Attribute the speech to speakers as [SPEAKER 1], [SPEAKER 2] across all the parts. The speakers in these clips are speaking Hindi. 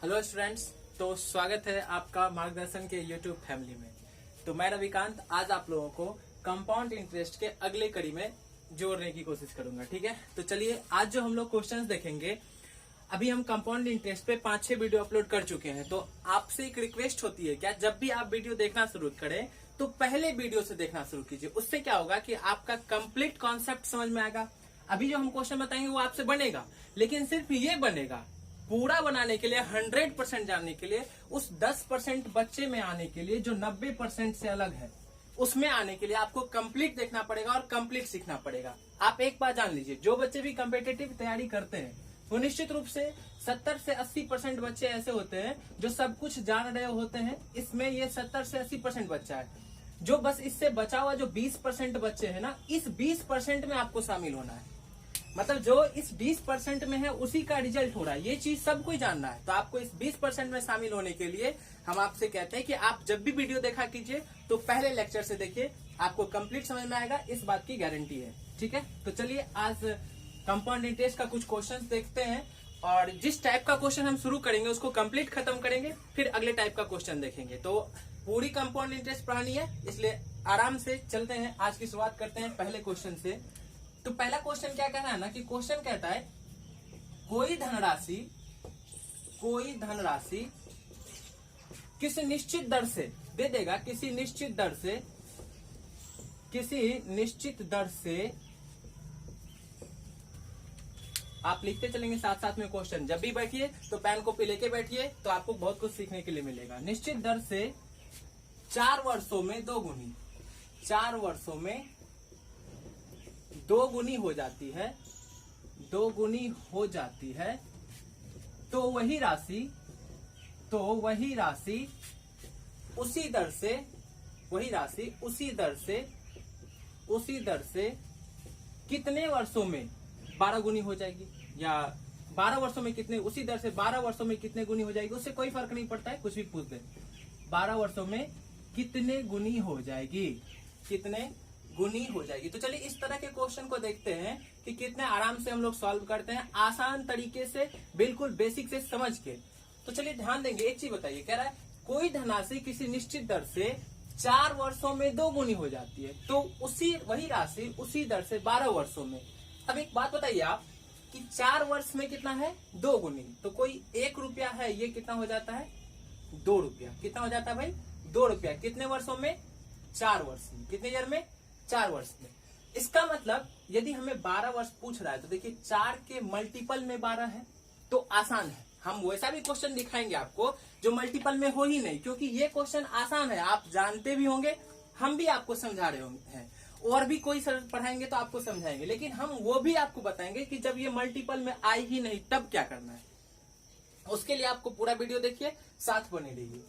[SPEAKER 1] हेलो स्टूडेंट्स, तो स्वागत है आपका मार्गदर्शन के यूट्यूब फैमिली में। तो मैं रविकांत आज आप लोगों को कंपाउंड इंटरेस्ट के अगले कड़ी में जोड़ने की कोशिश करूंगा। ठीक है, तो चलिए आज जो हम लोग क्वेश्चंस देखेंगे, अभी हम कंपाउंड इंटरेस्ट पे 5-6 वीडियो अपलोड कर चुके हैं। तो आपसे एक रिक्वेस्ट होती है, क्या जब भी आप वीडियो देखना शुरू करें तो पहले वीडियो से देखना शुरू कीजिए। उससे क्या होगा कि आपका कंप्लीट कॉन्सेप्ट समझ में आएगा। अभी जो हम क्वेश्चन बताएंगे वो आपसे बनेगा, लेकिन सिर्फ ये बनेगा, पूरा बनाने के लिए 100% जानने के लिए, उस 10% बच्चे में आने के लिए जो 90% से अलग है, उसमें आने के लिए आपको कंप्लीट देखना पड़ेगा और कंप्लीट सीखना पड़ेगा। आप एक बात जान लीजिए, जो बच्चे भी कम्पिटेटिव तैयारी करते हैं वो निश्चित रूप से 70 से 80% बच्चे ऐसे होते हैं जो सब कुछ जान रहे होते हैं। इसमें ये 70 से 80% बच्चा है। जो बस इससे बचा हुआ जो 20% बच्चे हैं ना, इस 20% में आपको शामिल होना है। मतलब जो इस 20% में है उसी का रिजल्ट हो रहा है, ये चीज सबको ही जानना है। तो आपको इस 20% में शामिल होने के लिए हम आपसे कहते हैं कि आप जब भी वीडियो देखा कीजिए तो पहले लेक्चर से देखिए, आपको कंप्लीट समझ में आएगा, इस बात की गारंटी है। ठीक है, तो चलिए आज कंपाउंड इंटरेस्ट का कुछ क्वेश्चंस देखते हैं, और जिस टाइप का क्वेश्चन हम शुरू करेंगे उसको कंप्लीट खत्म करेंगे, फिर अगले टाइप का क्वेश्चन देखेंगे। तो पूरी कंपाउंड इंटरेस्ट पढ़ानी है, इसलिए आराम से चलते हैं। आज की शुरुआत करते हैं पहले क्वेश्चन से। तो पहला क्वेश्चन क्या कहना है ना, कि क्वेश्चन कहता है कोई धनराशि किसी निश्चित दर से दे देगा, किसी निश्चित दर से आप लिखते चलेंगे साथ साथ में क्वेश्चन। जब भी बैठिए तो पेन कॉपी लेके बैठिए, तो आपको बहुत कुछ सीखने के लिए मिलेगा। निश्चित दर से 4 वर्षों में 2 गुनी, 4 वर्षों में 2 गुनी हो जाती है, 2 गुनी हो जाती है, तो वही राशि उसी दर से कितने वर्षों में 12 गुनी हो जाएगी, या 12 वर्षों में कितने, उसी दर से 12 वर्षों में कितने गुनी हो जाएगी, उससे कोई फर्क नहीं पड़ता है, कुछ भी पूछ दे। 12 वर्षों में कितने गुनी हो जाएगी, कितने गुनी हो जाएगी। तो चलिए इस तरह के क्वेश्चन को देखते हैं कि कितने आराम से हम लोग सॉल्व करते हैं, आसान तरीके से, बिल्कुल बेसिक से समझ के। तो चलिए ध्यान देंगे। एक चीज बताइए, कह रहा है कोई धनराशि किसी निश्चित दर से 4 वर्षों में 2 गुनी हो जाती है, तो वही राशि उसी दर से 12 वर्षों में। अब एक बात बताइए आप कि 4 वर्ष में कितना है, 2 गुनी, तो कोई 1 रुपया है, ये कितना हो जाता है, 2 रुपया। कितना हो जाता है भाई, 2 रुपया। कितने वर्षों में, 4 वर्ष में। कितने ईयर में, 4 वर्ष में। इसका मतलब यदि हमें 12 वर्ष पूछ रहा है, तो देखिए 4 के मल्टीपल में 12 है, तो आसान है। हम वैसा भी क्वेश्चन दिखाएंगे आपको जो मल्टीपल में हो ही नहीं, क्योंकि ये क्वेश्चन आसान है, आप जानते भी होंगे, हम भी आपको समझा रहे होंगे, और भी कोई सर पढ़ाएंगे तो आपको समझाएंगे, लेकिन हम वो भी आपको बताएंगे कि जब ये मल्टीपल में आए ही नहीं तब क्या करना है। उसके लिए आपको पूरा वीडियो देखिए, साथ बने रहिए।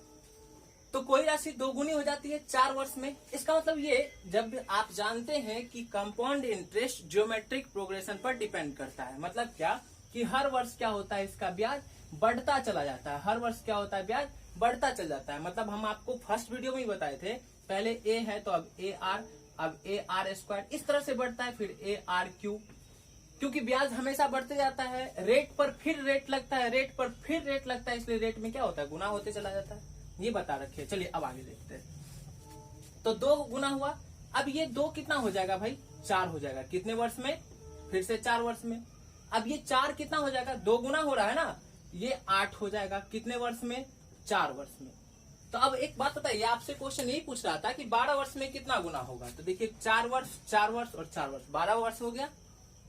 [SPEAKER 1] तो कोई राशि 2 गुनी हो जाती है 4 वर्ष में। इसका मतलब ये, जब आप जानते हैं कि कंपाउंड इंटरेस्ट ज्योमेट्रिक प्रोग्रेशन पर डिपेंड करता है, मतलब क्या कि हर वर्ष क्या होता है, इसका ब्याज बढ़ता चला जाता है। हर वर्ष क्या होता है, ब्याज बढ़ता चल जाता है। मतलब हम आपको फर्स्ट वीडियो में ही बताए थे, पहले ए है तो अब ए आर, अब AR², इस तरह से बढ़ता है, फिर ARQ, क्योंकि ब्याज हमेशा बढ़ते जाता है। रेट पर फिर रेट लगता है, रेट पर फिर रेट लगता है, इसलिए रेट में क्या होता है, गुना होते चला जाता है। ये बता रखे। चलिए अब आगे देखते हैं। तो 2 गुना हुआ। अब ये 2 कितना हो जाएगा भाई, 4 हो जाएगा। कितने वर्ष में, फिर से 4 वर्ष में। अब ये 4 कितना हो जाएगा, 2 गुना हो रहा है ना, ये 8 हो जाएगा। कितने वर्ष में, 4 वर्ष में। तो अब एक बात बताइए, आपसे क्वेश्चन यही पूछ रहा था कि 12 वर्ष में कितना गुना होगा। तो देखिए 4 वर्ष, 4 वर्ष और 4 वर्ष, 12 वर्ष हो गया,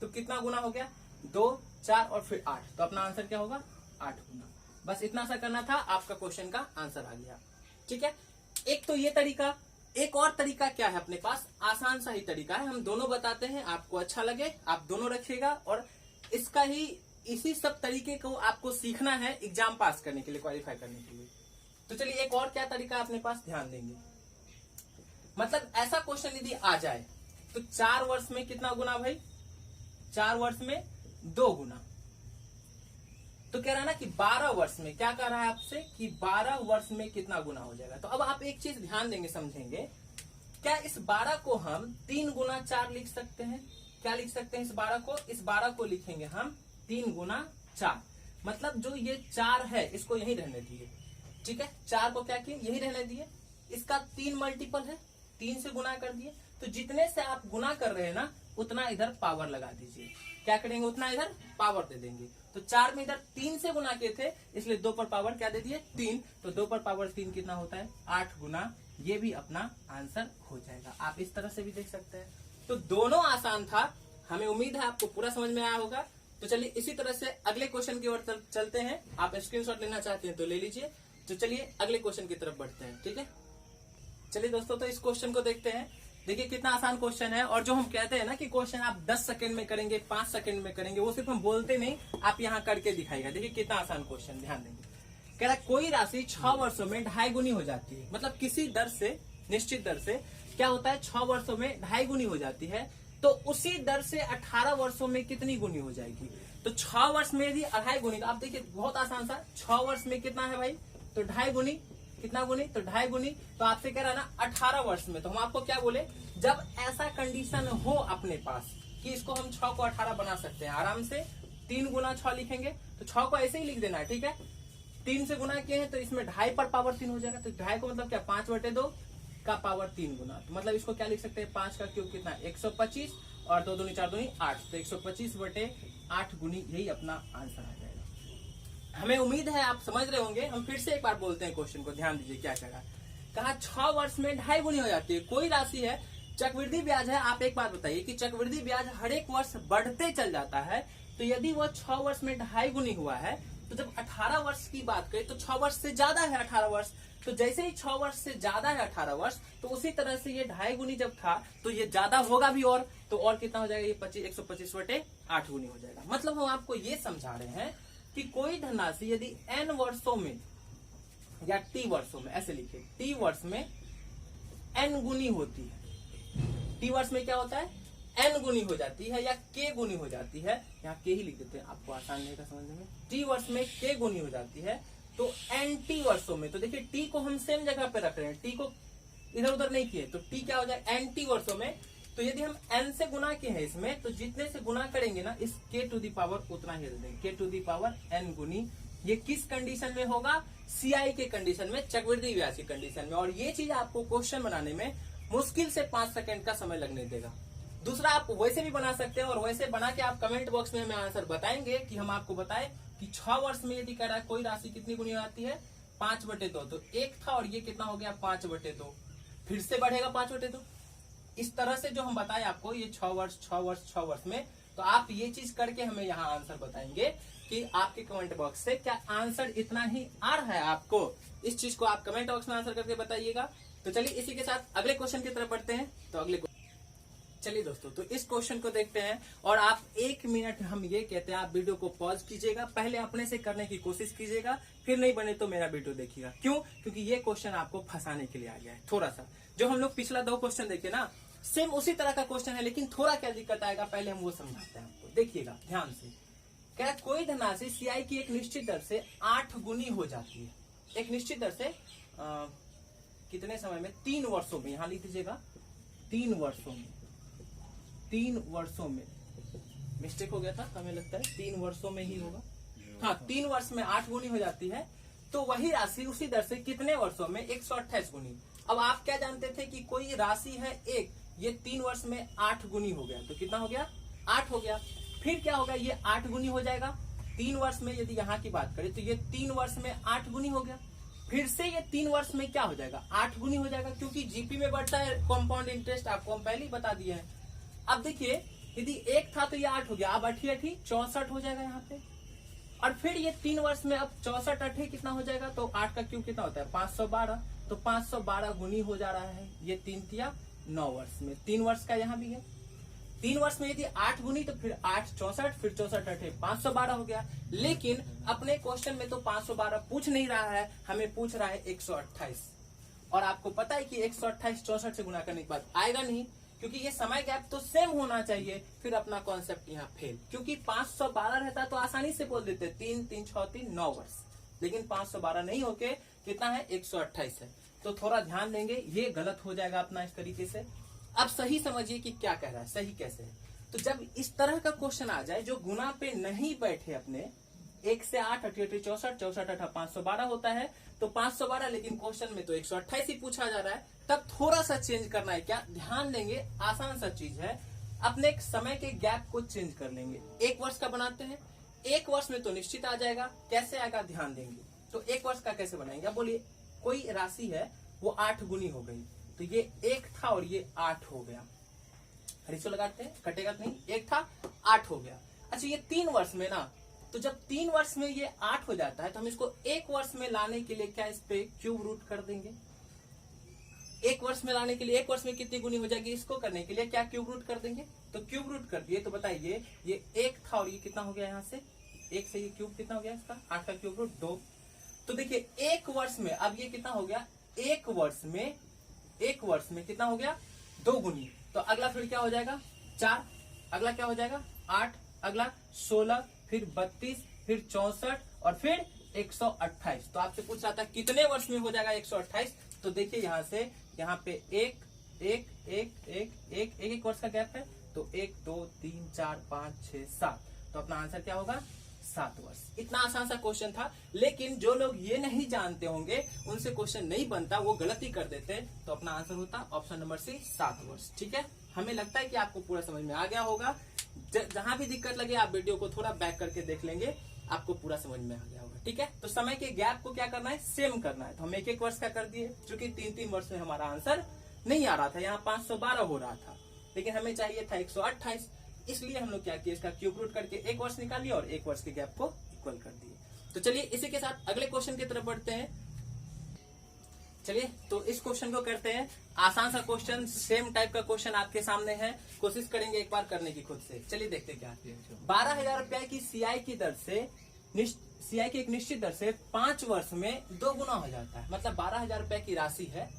[SPEAKER 1] तो कितना गुना हो गया, 2, 4 और फिर 8। तो अपना आंसर क्या होगा, 8 गुना। बस इतना सा करना था, आपका क्वेश्चन का आंसर आ गया। ठीक है, एक तो ये तरीका। एक और तरीका क्या है अपने पास, आसान सा ही तरीका है, हम दोनों बताते हैं, आपको अच्छा लगे आप दोनों रखिएगा, और इसका ही इसी सब तरीके को आपको सीखना है एग्जाम पास करने के लिए, क्वालिफाई करने के लिए। तो चलिए एक और क्या तरीका अपने पास, ध्यान देंगे। मतलब ऐसा क्वेश्चन यदि आ जाए तो 4 वर्ष में कितना गुना भाई, 4 वर्ष में 2 गुना। तो कह रहा है ना कि 12 वर्ष में, क्या कह रहा है आपसे कि 12 वर्ष में कितना गुना हो जाएगा। तो अब आप एक चीज ध्यान देंगे, समझेंगे, क्या इस 12 को हम 3 गुना 4 लिख सकते हैं। क्या लिख सकते हैं इस 12 को, इस 12 को लिखेंगे हम 3 गुना 4। मतलब जो ये 4 है इसको यही रहने दिए, ठीक है। 4 को क्या किए, यही रहने दिए। इसका 3 मल्टीपल है, 3 से गुना कर दिए। तो जितने से आप गुना कर रहे हैं ना उतना इधर पावर लगा दीजिए। क्या करेंगे, उतना इधर पावर दे देंगे। तो 4 में इधर 3 से गुना किए थे, इसलिए 2 पर पावर क्या दे दिए, 3। तो 2 पर पावर 3 कितना होता है, 8 गुना। ये भी अपना आंसर हो जाएगा। आप इस तरह से भी देख सकते हैं। तो दोनों आसान था। हमें उम्मीद है आपको पूरा समझ में आया होगा। तो चलिए इसी तरह से अगले क्वेश्चन की ओर चलते हैं। आप स्क्रीनशॉट लेना चाहते हैं तो ले लीजिए। तो चलिए अगले क्वेश्चन की तरफ बढ़ते हैं, ठीक है। चलिए दोस्तों, तो इस क्वेश्चन को देखते हैं। देखिए कितना आसान क्वेश्चन है। और जो हम कहते हैं ना कि क्वेश्चन आप 10 सेकंड में करेंगे, 5 सेकंड में करेंगे, वो सिर्फ हम बोलते नहीं, आप यहाँ करके दिखाएगा। देखिए कितना आसान क्वेश्चन, ध्यान देंगे। कह रहा कोई राशि 6 वर्षों में 2.5 गुनी हो जाती है। मतलब किसी दर से, निश्चित दर से क्या होता है, 6 वर्षों में 2.5 गुनी हो जाती है। तो उसी दर से 18 वर्षों में कितनी गुनी हो जाएगी। तो 6 वर्ष में यदि 2.5 गुनी, तो आप देखिए बहुत आसान सा, 6 वर्ष में कितना है भाई, तो 2.5 गुनी। कितना गुनी, तो 2.5 गुनी। तो आपसे कह रहा है ना 18 वर्ष में। तो हम आपको क्या बोले, जब ऐसा कंडीशन हो अपने पास कि इसको हम 6 को 18 बना सकते हैं आराम से, 3 गुना 6 लिखेंगे। तो 6 को ऐसे ही लिख देना है, ठीक है। 3 से गुना किए हैं तो इसमें 2.5 पर पावर 3 हो जाएगा। तो 2.5 को मतलब क्या, 5/2 का पावर 3 गुना। तो मतलब इसको क्या लिख सकते हैं, 5 का क्यूब कितना, 125, और 2 दूनी 4 दूनी 8। तो 125/8 गुनी, यही अपना आंसर आ जाएगा। हमें उम्मीद है आप समझ रहे होंगे। हम फिर से एक बार बोलते हैं क्वेश्चन को, ध्यान दीजिए क्या कहा 6 वर्ष में 2.5 गुनी हो जाती है। कोई राशि है, चक्रवृद्धि ब्याज है। आप एक बात बताइए कि चक्रवृद्धि ब्याज हर एक वर्ष बढ़ते चल जाता है। तो यदि वो 6 वर्ष में 2.5 गुनी हुआ है, तो जब 18 वर्ष की बात करें तो 6 वर्ष से ज्यादा है 18 वर्ष। तो जैसे ही 6 वर्ष से ज्यादा है 18 वर्ष, तो उसी तरह से ये 2.5 गुनी जब था तो ये ज्यादा होगा भी। और तो और कितना हो जाएगा, ये 125/8 गुनी हो जाएगा। मतलब हम आपको ये समझा रहे हैं कि कोई धनराशि यदि n वर्षों में या t वर्षों में, ऐसे लिखिए, t वर्ष में n गुनी होती है। t वर्ष में क्या होता है, n गुनी हो जाती है या k गुनी हो जाती है। यहाँ k ही लिख देते हैं, आपको आसान रहेगा समझने में। t वर्ष में k गुनी हो जाती है। तो nt वर्षों में, तो देखिए t को हम सेम जगह पे रख रहे हैं, t को इधर उधर नहीं किए। तो t क्या हो जाए, nt वर्षों में। तो यदि हम n से गुना किए हैं इसमें, तो जितने से गुना करेंगे ना इस k टू दी पावर उतना ही देंगे, k to the power n गुनी। ये किस कंडीशन में होगा, CI के कंडीशन में, चक्रवृद्धि ब्याज की कंडीशन में। और ये चीज आपको क्वेश्चन बनाने में मुश्किल से 5 सेकंड का समय लगने देगा। दूसरा, आप वैसे भी बना सकते हैं, और वैसे बना के आप कमेंट बॉक्स में हमें आंसर बताएंगे कि हम आपको बताएं कि 6 वर्ष में यदि कह रहा है कोई राशि कितनी गुनी आती है, 5/2। तो 1 था और ये कितना हो गया, 5/2। फिर से बढ़ेगा 5/2। इस तरह से जो हम बताए आपको, ये 6 वर्ष 6 वर्ष 6 वर्ष में। तो आप ये चीज करके हमें यहाँ आंसर बताएंगे कि आपके कमेंट बॉक्स से क्या आंसर इतना ही आ रहा है आपको। इस चीज को आप कमेंट बॉक्स में आंसर करके बताइएगा। तो चलिए इसी के साथ अगले क्वेश्चन की तरफ बढ़ते हैं। तो अगले चलिए दोस्तों, तो इस क्वेश्चन को देखते हैं। और आप 1 मिनट, हम ये कहते हैं, आप वीडियो को पॉज कीजिएगा, पहले अपने से करने की कोशिश कीजिएगा, फिर नहीं बने तो मेरा वीडियो देखिएगा। क्यों, क्योंकि ये क्वेश्चन आपको फंसाने के लिए आ गया है थोड़ा सा। जो हम लोग पिछला 2 क्वेश्चन देखे ना, सेम उसी तरह का क्वेश्चन है, लेकिन थोड़ा क्या दिक्कत आएगा पहले हम वो समझाते हैं आपको। देखिएगा ध्यान से। क्या कोई धनराशि CI की एक निश्चित दर से 8 गुनी हो जाती है। एक निश्चित दर से कितने समय में, 3 वर्षों में। यहां लिख दीजिएगा 3 वर्षों में। 3 वर्षों में, मिस्टेक हो गया था, हमें लगता है 3 वर्षों में ही होगा। हाँ, 3 वर्ष में 8 गुनी हो जाती है। तो वही राशि उसी दर से कितने वर्षों में, 128 गुनी। अब आप क्या जानते थे कि कोई राशि है एक, ये 3 वर्ष में 8 गुनी हो गया। तो कितना हो गया, 8 हो गया। फिर क्या होगा, ये 8 गुनी हो जाएगा 3 वर्ष में। यदि यहाँ की बात करें तो ये 3 वर्ष में 8 गुनी हो गया। फिर से ये 3 वर्ष में क्या हो जाएगा, 8 गुनी हो जाएगा। क्योंकि जीपी में बढ़ता है कॉम्पाउंड इंटरेस्ट, आपको हम पहले ही बता दिए हैं। अब देखिए, यदि 1 था तो ये 8 हो गया, अब 8 64 हो जाएगा यहाँ पे। और फिर ये 3 वर्ष में अब 64 8 कितना हो जाएगा, तो 8 का क्यूब कितना होता है, 512। तो 512 गुनी हो जा रहा है ये 3 तिया 9 वर्ष में। 3 वर्ष का यहाँ भी है। 3 वर्ष में यदि 8 गुनी, तो फिर 8 64, फिर 64 8 512 हो गया। लेकिन अपने क्वेश्चन में तो 512 पूछ नहीं रहा है, हमें पूछ रहा है 128। और आपको पता है कि 128 64 से गुना करने के बाद आएगा नहीं, क्योंकि ये समय गैप तो सेम होना चाहिए। फिर अपना कॉन्सेप्ट यहाँ फेल, क्योंकि 512 रहता तो आसानी से बोल देते 3 3 6 3 9 वर्ष। लेकिन 512 नहीं होके कितना है, 128 है। तो थोड़ा ध्यान देंगे, ये गलत हो जाएगा अपना इस तरीके से। अब सही समझिए कि क्या कह रहा है, सही कैसे है। तो जब इस तरह का क्वेश्चन आ जाए जो गुना पे नहीं बैठे अपने, 1 से 8 8 8 64 64 8 512 होता है। तो 512, लेकिन क्वेश्चन में तो 128 ही पूछा जा रहा है। तब थोड़ा सा चेंज करना है, क्या ध्यान देंगे, आसान सा चीज है। अपने समय के गैप को चेंज कर लेंगे। 1 वर्ष का बनाते हैं, 1 वर्ष में तो निश्चित आ जाएगा, कैसे आएगा ध्यान देंगे। तो 1 वर्ष का कैसे बनाएंगे, अब बोलिए कोई राशि है वो 8 गुनी हो गई, तो ये 1 था और ये 8 हो गया। रेशो लगाते हैं, कटेगा तो नहीं, 1 था 8 हो गया। अच्छा ये 3 वर्ष में ना, तो जब 3 वर्ष में ये 8 हो जाता है तो हम इसको 1 वर्ष में लाने के लिए क्या इस पे क्यूब रूट कर देंगे। 1 वर्ष में लाने के लिए 1 वर्ष में कितनी गुनी हो जाएगी, इसको करने के लिए क्या क्यूब रूट कर देंगे। तो क्यूब रूट कर दिए तो बताइए ये 1 था और ये कितना हो गया, यहाँ से 1 से ये क्यूब कितना हो गया इसका, 8 का क्यूब रूट 2। तो देखिए 1 वर्ष में अब ये कितना हो गया, 1 वर्ष में कितना हो गया 2 गुनी। तो अगला फिर क्या हो जाएगा 4, अगला क्या हो जाएगा 8, अगला 16, फिर 32, फिर 64 और फिर 128। तो आपसे पूछ रहा था कितने वर्ष में हो जाएगा 128। तो देखिए यहाँ से यहाँ पे एक वर्ष का गैप है, तो 1 2 3 4 5 6 7। तो अपना आंसर क्या होगा 7 वर्ष। इतना आसान सा क्वेश्चन था, लेकिन जो लोग ये नहीं जानते होंगे उनसे क्वेश्चन नहीं बनता, वो गलती कर देते। तो अपना आंसर होता ऑप्शन नंबर सी 7 वर्ष। ठीक है, हमें लगता है कि आपको पूरा समझ में आ गया होगा। जहां भी दिक्कत लगे आप वीडियो को थोड़ा बैक करके देख लेंगे, आपको पूरा समझ में आ गया होगा। ठीक है, तो समय के गैप को क्या करना है, सेम करना है। तो हम 1 वर्ष का कर दिए, क्योंकि 3 वर्ष में हमारा आंसर नहीं आ रहा था, यहाँ 512 हो रहा था, लेकिन हमें चाहिए था 128। इसलिए हम लोग क्या किए, इसका क्यूब रूट करके 1 वर्ष निकाल लिया और 1 वर्ष के गैप को इक्वल कर दिए। तो चलिए इसी के साथ अगले क्वेश्चन की तरफ बढ़ते हैं। चलिए तो इस क्वेश्चन को करते हैं, आसान सा क्वेश्चन, सेम टाइप का क्वेश्चन आपके सामने है, कोशिश करेंगे एक बार करने की खुद से। चलिए देखते क्या। 12,000 रुपया की सीआई की दर से, सीआई की एक निश्चित दर से 5 वर्ष में 2 गुना हो जाता है। मतलब 12,000 रुपया की राशि है,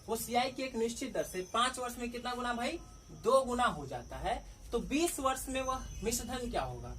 [SPEAKER 1] वो सीआई की एक निश्चित दर से 5 वर्ष में कितना गुना भाई, 2 गुना हो जाता है। तो 20 वर्ष में वह मिश्रधन क्या होगा।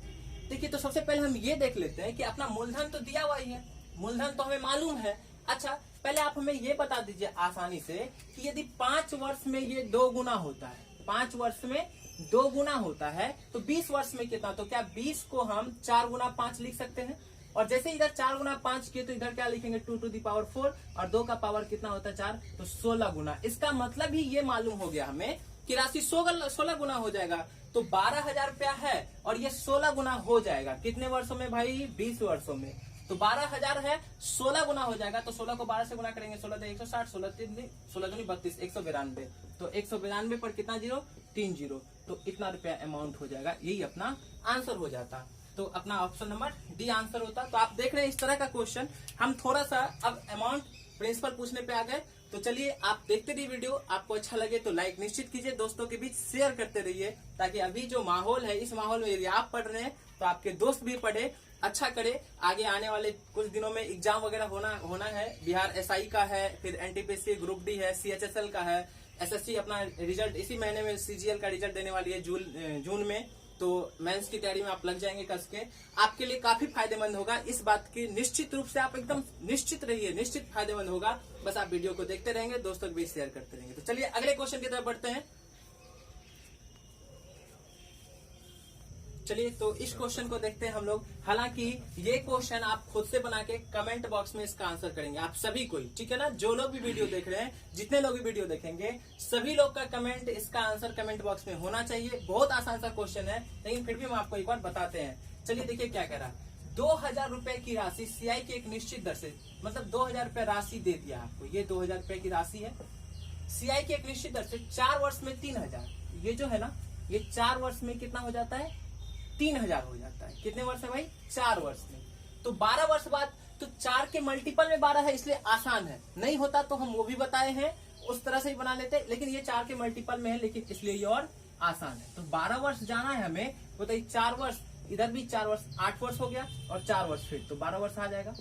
[SPEAKER 1] देखिए तो सबसे पहले हम ये देख लेते हैं कि अपना मूलधन तो दिया हुआ ही है, मूलधन तो हमें मालूम है। अच्छा पहले आप हमें ये बता दीजिए आसानी से कि यदि 5 वर्ष में ये 2 गुना होता है, 5 वर्ष में 2 गुना होता है, तो 20 वर्ष में कितना, तो क्या 20 को हम 4 गुना 5 लिख सकते हैं। और जैसे इधर 4 गुना 5 किए तो इधर क्या लिखेंगे 2 टू द पावर 4, और 2 का पावर कितना होता है 4, तो 16 गुना। इसका मतलब ही ये मालूम हो गया हमें कि राशि 16 गुना हो जाएगा। तो 12,000 रुपया है और ये 16 गुना हो जाएगा कितने वर्षों में भाई, 20 वर्षों में। तो 12,000 है, 16 गुना हो जाएगा। तो 16 को 12 से गुना करेंगे, 16 160, 16 दूनी 32, 192। तो 192 पर कितना जीरो, 3 जीरो। तो इतना रुपया अमाउंट हो जाएगा, यही अपना आंसर हो जाता। तो अपना ऑप्शन नंबर डी आंसर होता। तो आप देख रहे हैं इस तरह का क्वेश्चन, हम थोड़ा सा अब अमाउंट प्रिंसिपल पूछने पे आ गए। तो चलिए आप देखते रहिए वीडियो, आपको अच्छा लगे तो लाइक निश्चित कीजिए, दोस्तों के बीच शेयर करते रहिए, ताकि अभी जो माहौल है इस माहौल में यदि आप पढ़ रहे हैं तो आपके दोस्त भी पढ़े, अच्छा करे। आगे आने वाले कुछ दिनों में एग्जाम वगैरह होना है, बिहार एसआई का है, फिर एनटीपीसी ग्रुप डी है, सीएचएसएल का है, एसएससी अपना रिजल्ट इसी महीने में, सीजीएल का रिजल्ट देने वाली है जून में। तो मेंस की तैयारी में आप लग जाएंगे कस के, आपके लिए काफी फायदेमंद होगा। इस बात की निश्चित रूप से आप एकदम निश्चित रहिए, निश्चित फायदेमंद होगा। बस आप वीडियो को देखते रहेंगे, दोस्तों के बीच शेयर करते रहेंगे। तो चलिए अगले क्वेश्चन की तरफ बढ़ते हैं। चलिए तो इस क्वेश्चन को देखते हैं हम लोग। हालांकि ये क्वेश्चन आप खुद से बना के कमेंट बॉक्स में इसका आंसर करेंगे, आप सभी कोई, ठीक है ना। जो लोग भी वीडियो देख रहे हैं, जितने लोग भी वीडियो देखेंगे, सभी लोग का कमेंट, इसका आंसर कमेंट बॉक्स में होना चाहिए। बहुत आसान सा क्वेश्चन है, लेकिन फिर भी हम आपको एक बार बताते हैं। चलिए देखिए क्या कह रहा है। 2,000 रुपए की राशि सीआई की एक निश्चित दर से, मतलब 2,000 रुपए राशि दे दिया आपको, ये 2,000 रुपए की राशि है। सीआई की एक निश्चित दर से 4 वर्ष में 3,000, ये जो है ना, ये 4 वर्ष में कितना हो जाता है, 3,000 हो जाता है। कितने वर्ष है भाई, 4 वर्ष में। तो 12 वर्ष बाद, तो 4 के मल्टीपल में 12 है, इसलिए आसान है। नहीं होता तो हम वो भी बताए हैं, उस तरह से ही बना लेते, लेकिन ये 4 के मल्टीपल में है, लेकिन इसलिए ये और आसान है। तो 12 वर्ष जाना है हमें, बताइए 4 वर्ष, इधर भी 4 वर्ष, 8 वर्ष हो गया, और 4 वर्ष फिर, तो 12 वर्ष आ जाएगा।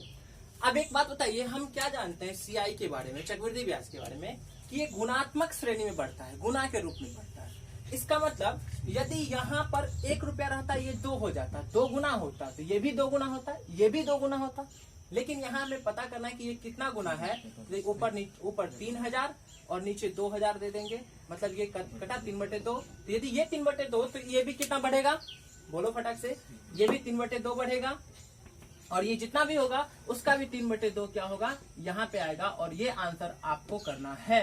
[SPEAKER 1] अब एक बात बताइए, हम क्या जानते हैं सीआई के बारे में, चक्रवृद्धि ब्याज के बारे में, कि ये गुणात्मक श्रेणी में बढ़ता है, गुना के रूप में बढ़ता है। इसका मतलब यदि यहाँ पर 1 रुपया रहता, ये 2 हो जाता, 2 गुना होता, तो ये भी 2 गुना होता, ये भी 2 गुना होता। लेकिन यहाँ हमें पता करना है कि ये कितना गुना है। ऊपर 3,000 और नीचे 2,000 दे देंगे, मतलब ये कटा 3/2। तो यदि ये 3/2, तो ये भी कितना बढ़ेगा, बोलो फटाक से, ये भी 3/2 बढ़ेगा। और ये जितना भी होगा उसका भी 3/2 क्या होगा यहाँ पे आएगा। और ये आंसर आपको करना है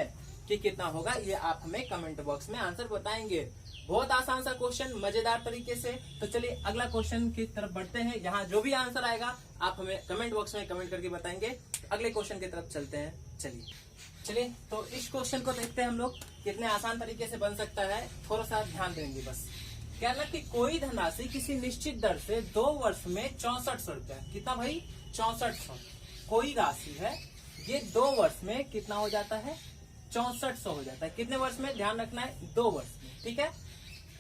[SPEAKER 1] कि कितना होगा, ये आप हमें कमेंट बॉक्स में आंसर बताएंगे। बहुत आसान सा क्वेश्चन, मजेदार तरीके से। तो चलिए अगला क्वेश्चन की तरफ बढ़ते हैं। यहाँ जो भी आंसर आएगा आप हमें कमेंट बॉक्स में कमेंट करके बताएंगे। अगले क्वेश्चन की तरफ चलते हैं। चलिए तो इस क्वेश्चन को देखते हैं हम लोग कितने आसान तरीके से बन सकता है। थोड़ा सा ध्यान देंगे बस। क्या ना कि कोई धनराशि किसी निश्चित दर से 2 वर्ष में 6400 रुपया, कितना भाई 6400, कोई राशि है ये 2 वर्ष में कितना हो जाता है 6400 हो जाता है। कितने वर्ष में, ध्यान रखना है 2 वर्ष में, ठीक है।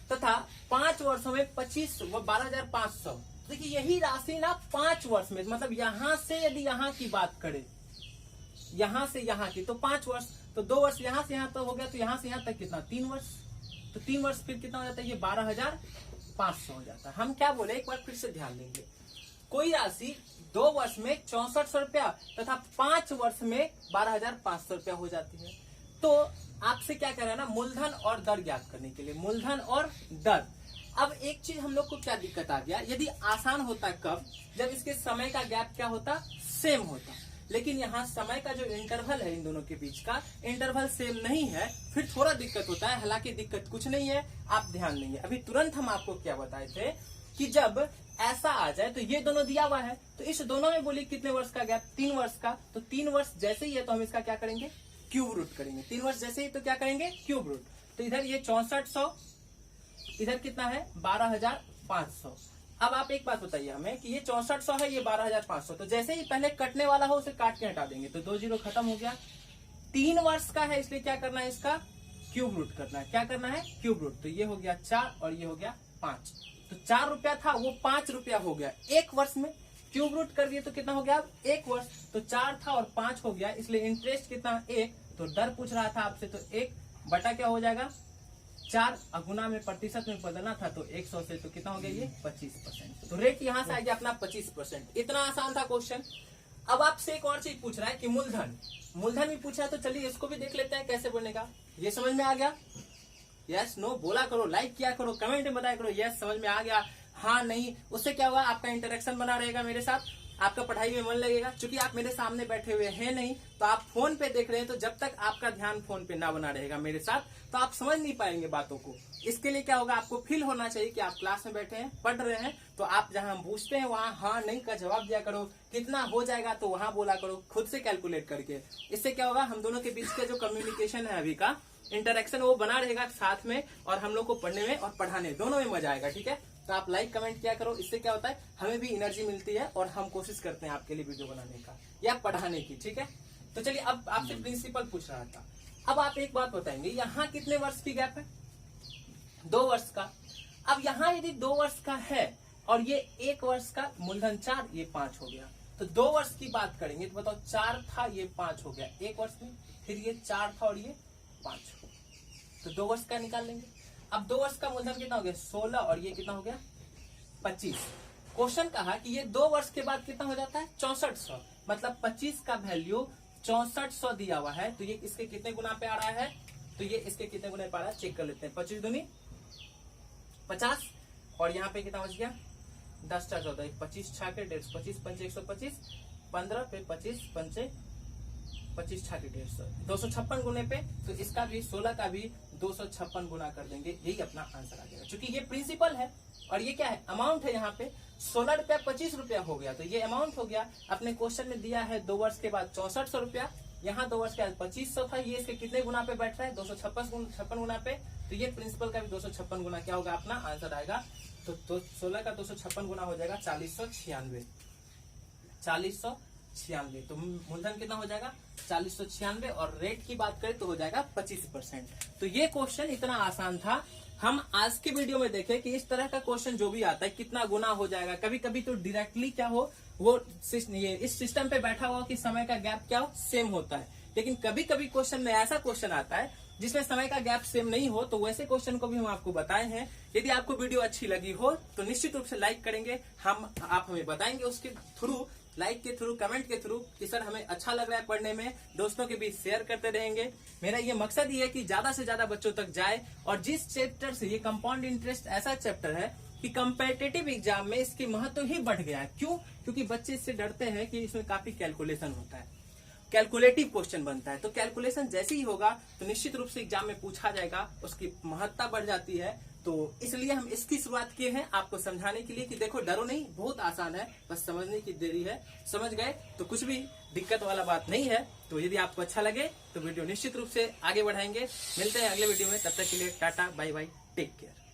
[SPEAKER 1] तथा 5 वर्षों में 12,500। देखिए यही राशि ना 5 वर्ष में, मतलब यहाँ से यदि यहाँ की बात करें, यहाँ से यहाँ की, तो 5 वर्ष, तो 2 वर्ष यहाँ से यहाँ तक हो गया, तो यहाँ से यहाँ तक कितना 3 वर्ष, तो 3 वर्ष फिर कितना हो जाता है, ये 12,500 हो जाता है। हम क्या बोले, एक बार फिर से ध्यान देंगे। कोई राशि 2 वर्ष में 6400 रुपया तथा 5 वर्ष में 12,500 रुपया हो जाती है। तो आपसे क्या कह रहा है ना, मूलधन और दर ज्ञात करने के लिए, मूलधन और दर। अब एक चीज हम लोग को क्या दिक्कत आ गया, यदि आसान होता कब, जब इसके समय का गैप क्या होता, सेम होता। लेकिन यहाँ समय का जो इंटरवल है इन दोनों के बीच का इंटरवल सेम नहीं है, फिर थोड़ा दिक्कत होता है। हालांकि दिक्कत कुछ नहीं है, आप ध्यान देंगे। अभी तुरंत हम आपको क्या बताए थे कि जब ऐसा आ जाए तो ये दोनों दिया हुआ है, तो इस दोनों में बोलिए कितने वर्ष का गैप, 3 वर्ष का। तो 3 वर्ष जैसे ही है तो हम इसका क्या करेंगे, क्यूब रूट करेंगे। 3 वर्ष जैसे ही तो क्या करेंगे, क्यूब रूट। तो इधर ये 6400, इधर कितना है 12,500। अब आप एक बात बताइए हमें कि ये 6400 है, ये 12,500, तो जैसे ही पहले कटने वाला हो उसे काट के हटा देंगे, तो 2 जीरो खत्म हो गया। 3 वर्ष का है, इसलिए क्या करना है, इसका क्यूब रूट करना है। क्या करना है, क्यूब रूट। तो ये हो गया 4 और ये हो गया 5। तो 4 रुपया था वो 5 रुपया हो गया 1 वर्ष में। क्यूब रूट कर दिए तो कितना हो गया, अब 1 वर्ष। तो 4 था और 5 हो गया, इसलिए इंटरेस्ट कितना 1। तो दर पूछ रहा था आपसे, तो 1 बटा क्या हो जाएगा 4, गुना में प्रतिशत में बदलना था, तो 100 से तो कितना हो गया ये 25%। तो रेट यहाँ से आ गया अपना 25%। इतना आसान था क्वेश्चन। अब आपसे एक और चीज पूछ रहा है कि मूलधन, मूलधन भी पूछा है, तो चलिए इसको भी देख लेते हैं कैसे बनेगा। ये समझ में आ गया, यस नो बोला करो, लाइक किया करो, कमेंट में बताया करो यस समझ में आ गया, हाँ नहीं। उससे क्या होगा, आपका इंटरेक्शन बना रहेगा मेरे साथ, आपका पढ़ाई में मन लगेगा। क्योंकि आप मेरे सामने बैठे हुए हैं नहीं, तो आप फोन पे देख रहे हैं, तो जब तक आपका ध्यान फोन पे ना बना रहेगा मेरे साथ, तो आप समझ नहीं पाएंगे बातों को। इसके लिए क्या होगा, आपको फील होना चाहिए कि आप क्लास में बैठे हैं, पढ़ रहे हैं। तो आप जहां हम पूछते हैं वहां हाँ नहीं का जवाब दिया करो। कितना हो जाएगा तो वहां बोला करो, खुद से कैलकुलेट करके। इससे क्या होगा, हम दोनों के बीच का जो कम्युनिकेशन है अभी का इंटरेक्शन, वो बना रहेगा साथ में, और हम लोग को पढ़ने में और पढ़ाने दोनों में मजा आएगा, ठीक है। तो आप लाइक कमेंट किया करो, इससे क्या होता है हमें भी एनर्जी मिलती है, और हम कोशिश करते हैं आपके लिए वीडियो बनाने का या पढ़ाने की, ठीक है। तो चलिए अब आपसे प्रिंसिपल पूछ रहा था। अब आप एक बात बताएंगे, यहाँ कितने वर्ष की गैप है, 2 वर्ष का। अब यहाँ यदि 2 वर्ष का है और ये 1 वर्ष का, मूलधन 4 ये 5 हो गया, तो 2 वर्ष की बात करेंगे तो बताओ 4 था ये 5 हो गया 1 वर्ष में, फिर ये 4 था और ये 5, तो 2 वर्ष का निकाल लेंगे। अब 2 वर्ष का मूलधन कितना हो गया 16 और ये कितना हो गया 25। क्वेश्चन कहा कि ये 2 वर्ष के बाद कितना हो जाता है 6400, मतलब 25 का वैल्यू 6400 दिया हुआ है, तो ये इसके कितने गुना पे आ रहा है, तो ये इसके कितने गुना पे आ रहा है चेक कर लेते हैं। 25 दूनी 50 और यहाँ पे कितना बच गया 10 4 14, 25 6 के 150, 25 पंचे 125, 15 पे 25 पंचे 25 6 के 150, 256 गुने पे, तो इसका भी 16 का भी 256 गुना कर देंगे, यही अपना आंसर आ जाएगा। क्योंकि ये प्रिंसिपल है और ये क्या है अमाउंट है, यहाँ पे 16 रुपया 25 रुपया हो गया, तो ये अमाउंट हो गया। अपने क्वेश्चन में दिया है 2 वर्ष के बाद 6400 रुपया, यहाँ 2 वर्ष के बाद 2500 था, ये इसके कितने गुना पे बैठ रहा है 256 गुना पे, तो ये प्रिंसिपल का भी 256 गुना क्या होगा अपना आंसर आएगा। तो 16 का 256 गुना हो जाएगा 4096, 4096। तो मूलधन कितना हो जाएगा 4096, और रेट की बात करें तो हो जाएगा 25%। तो ये क्वेश्चन इतना आसान था। हम आज के वीडियो में देखें कि इस तरह का क्वेश्चन जो भी आता है कितना गुना हो जाएगा। कभी कभी तो डायरेक्टली क्या हो वो ये इस सिस्टम पे बैठा हुआ कि समय का गैप क्या हो सेम होता है, लेकिन कभी कभी क्वेश्चन में ऐसा क्वेश्चन आता है जिसमें समय का गैप सेम नहीं हो, तो वैसे क्वेश्चन को भी हम आपको बताए हैं। यदि आपको वीडियो अच्छी लगी हो तो निश्चित रूप से लाइक करेंगे, आप हमें बताएंगे उसके थ्रू, लाइक के थ्रू, कमेंट के थ्रू कि सर हमें अच्छा लग रहा है पढ़ने में, दोस्तों के बीच शेयर करते रहेंगे। मेरा ये मकसद ये है कि ज्यादा से ज्यादा बच्चों तक जाए, और जिस चैप्टर से ये कंपाउंड इंटरेस्ट ऐसा चैप्टर है कि कंपेटिटिव एग्जाम में इसकी महत्व ही बढ़ गया है। क्यों? क्योंकि बच्चे इससे डरते हैं कि इसमें काफी कैलकुलेशन होता है, कैलकुलेटिव क्वेश्चन बनता है। तो कैलकुलेशन जैसे ही होगा तो निश्चित रूप से एग्जाम में पूछा जाएगा, उसकी महत्ता बढ़ जाती है। तो इसलिए हम इसकी शुरुआत किए हैं आपको समझाने के लिए कि देखो डरो नहीं, बहुत आसान है, बस समझने की देरी है। समझ गए तो कुछ भी दिक्कत वाला बात नहीं है। तो यदि आपको अच्छा लगे तो वीडियो निश्चित रूप से आगे बढ़ाएंगे। मिलते हैं अगले वीडियो में, तब तक के लिए tata bye bye, take care.